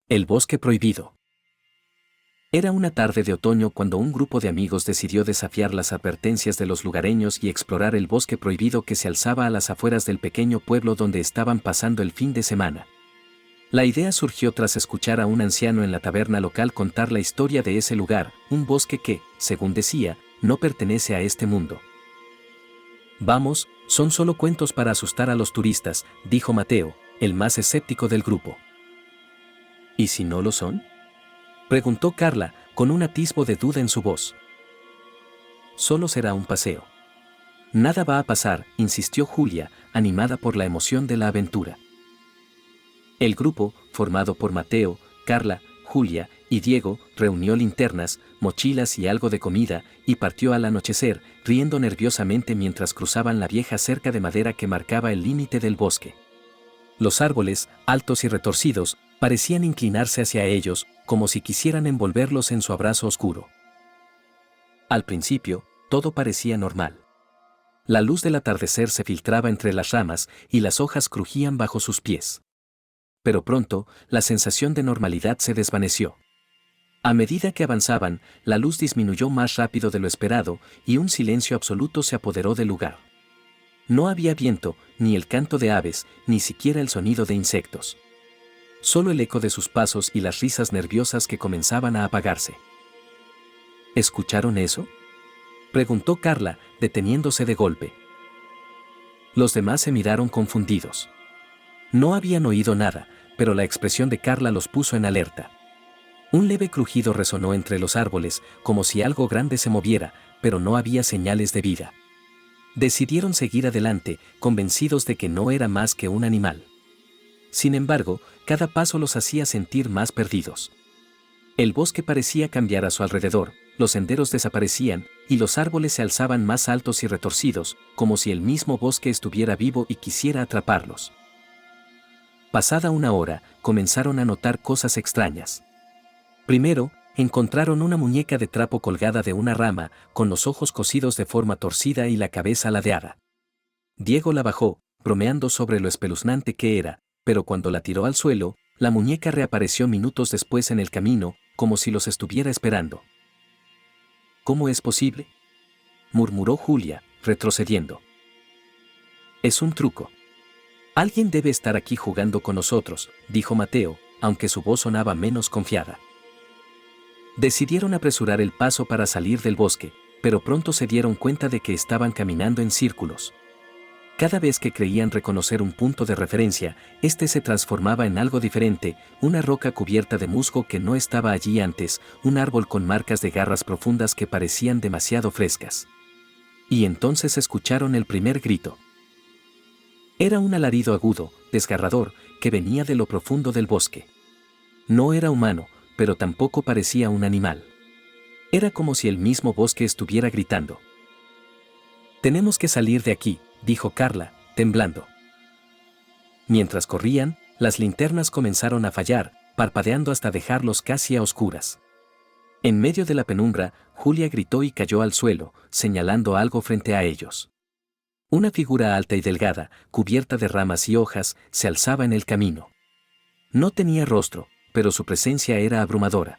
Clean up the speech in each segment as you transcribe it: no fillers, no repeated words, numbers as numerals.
El bosque prohibido. Era una tarde de otoño cuando un grupo de amigos decidió desafiar las advertencias de los lugareños y explorar el bosque prohibido que se alzaba a las afueras del pequeño pueblo donde estaban pasando el fin de semana. La idea surgió tras escuchar a un anciano en la taberna local contar la historia de ese lugar, un bosque que, según decía, no pertenece a este mundo. Vamos, son solo cuentos para asustar a los turistas, dijo Mateo, el más escéptico del grupo. ¿Y si no lo son?, preguntó Carla, con un atisbo de duda en su voz. Solo será un paseo. Nada va a pasar, insistió Julia, animada por la emoción de la aventura. El grupo, formado por Mateo, Carla, Julia y Diego, reunió linternas, mochilas y algo de comida, y partió al anochecer, riendo nerviosamente mientras cruzaban la vieja cerca de madera que marcaba el límite del bosque. Los árboles, altos y retorcidos, parecían inclinarse hacia ellos, como si quisieran envolverlos en su abrazo oscuro. Al principio, todo parecía normal. La luz del atardecer se filtraba entre las ramas y las hojas crujían bajo sus pies. Pero pronto, la sensación de normalidad se desvaneció. A medida que avanzaban, la luz disminuyó más rápido de lo esperado y un silencio absoluto se apoderó del lugar. No había viento, ni el canto de aves, ni siquiera el sonido de insectos. Solo el eco de sus pasos y las risas nerviosas que comenzaban a apagarse. ¿Escucharon eso?, preguntó Carla, deteniéndose de golpe. Los demás se miraron confundidos. No habían oído nada, pero la expresión de Carla los puso en alerta. Un leve crujido resonó entre los árboles, como si algo grande se moviera, pero no había señales de vida. Decidieron seguir adelante, convencidos de que no era más que un animal. Sin embargo, cada paso los hacía sentir más perdidos. El bosque parecía cambiar a su alrededor, los senderos desaparecían, y los árboles se alzaban más altos y retorcidos, como si el mismo bosque estuviera vivo y quisiera atraparlos. Pasada una hora, comenzaron a notar cosas extrañas. Primero, encontraron una muñeca de trapo colgada de una rama, con los ojos cosidos de forma torcida y la cabeza ladeada. Diego la bajó, bromeando sobre lo espeluznante que era, pero cuando la tiró al suelo, la muñeca reapareció minutos después en el camino, como si los estuviera esperando. ¿Cómo es posible?, murmuró Julia, retrocediendo. Es un truco. Alguien debe estar aquí jugando con nosotros, dijo Mateo, aunque su voz sonaba menos confiada. Decidieron apresurar el paso para salir del bosque, pero pronto se dieron cuenta de que estaban caminando en círculos. Cada vez que creían reconocer un punto de referencia, este se transformaba en algo diferente, una roca cubierta de musgo que no estaba allí antes, un árbol con marcas de garras profundas que parecían demasiado frescas. Y entonces escucharon el primer grito. Era un alarido agudo, desgarrador, que venía de lo profundo del bosque. No era humano, pero tampoco parecía un animal. Era como si el mismo bosque estuviera gritando. «Tenemos que salir de aquí», dijo Carla, temblando. Mientras corrían, las linternas comenzaron a fallar, parpadeando hasta dejarlos casi a oscuras. En medio de la penumbra, Julia gritó y cayó al suelo, señalando algo frente a ellos. Una figura alta y delgada, cubierta de ramas y hojas, se alzaba en el camino. No tenía rostro, pero su presencia era abrumadora.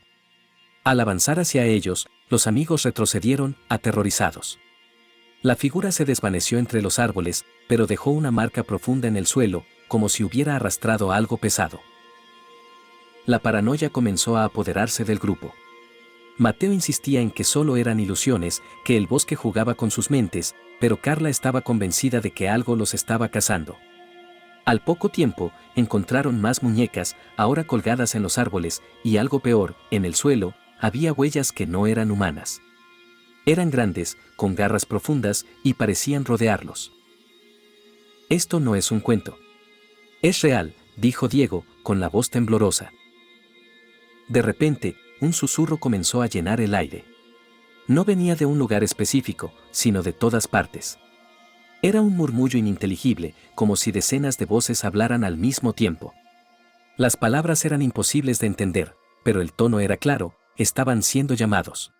Al avanzar hacia ellos, los amigos retrocedieron, aterrorizados. La figura se desvaneció entre los árboles, pero dejó una marca profunda en el suelo, como si hubiera arrastrado algo pesado. La paranoia comenzó a apoderarse del grupo. Mateo insistía en que solo eran ilusiones, que el bosque jugaba con sus mentes, pero Carla estaba convencida de que algo los estaba cazando. Al poco tiempo, encontraron más muñecas, ahora colgadas en los árboles, y algo peor, en el suelo, había huellas que no eran humanas. Eran grandes, con garras profundas, y parecían rodearlos. Esto no es un cuento. Es real, dijo Diego, con la voz temblorosa. De repente, un susurro comenzó a llenar el aire. No venía de un lugar específico, sino de todas partes. Era un murmullo ininteligible, como si decenas de voces hablaran al mismo tiempo. Las palabras eran imposibles de entender, pero el tono era claro, estaban siendo llamados.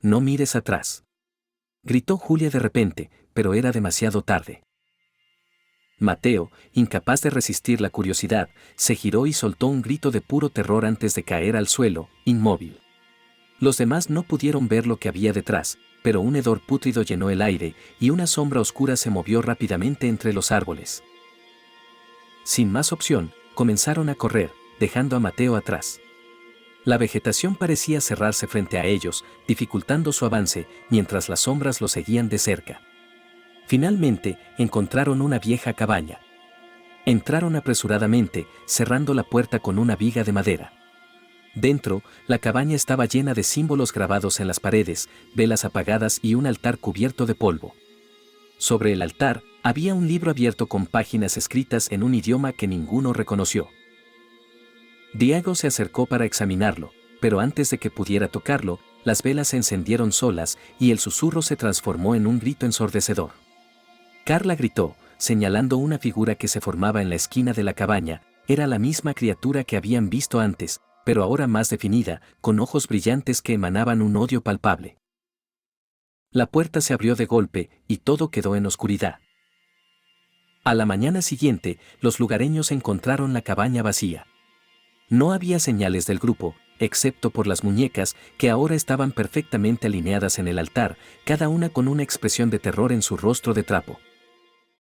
«No mires atrás», gritó Julia de repente, pero era demasiado tarde. Mateo, incapaz de resistir la curiosidad, se giró y soltó un grito de puro terror antes de caer al suelo, inmóvil. Los demás no pudieron ver lo que había detrás, pero un hedor pútrido llenó el aire y una sombra oscura se movió rápidamente entre los árboles. Sin más opción, comenzaron a correr, dejando a Mateo atrás. La vegetación parecía cerrarse frente a ellos, dificultando su avance, mientras las sombras lo seguían de cerca. Finalmente, encontraron una vieja cabaña. Entraron apresuradamente, cerrando la puerta con una viga de madera. Dentro, la cabaña estaba llena de símbolos grabados en las paredes, velas apagadas y un altar cubierto de polvo. Sobre el altar, había un libro abierto con páginas escritas en un idioma que ninguno reconoció. Diego se acercó para examinarlo, pero antes de que pudiera tocarlo, las velas se encendieron solas y el susurro se transformó en un grito ensordecedor. Carla gritó, señalando una figura que se formaba en la esquina de la cabaña. Era la misma criatura que habían visto antes, pero ahora más definida, con ojos brillantes que emanaban un odio palpable. La puerta se abrió de golpe y todo quedó en oscuridad. A la mañana siguiente, los lugareños encontraron la cabaña vacía. No había señales del grupo, excepto por las muñecas que ahora estaban perfectamente alineadas en el altar, cada una con una expresión de terror en su rostro de trapo.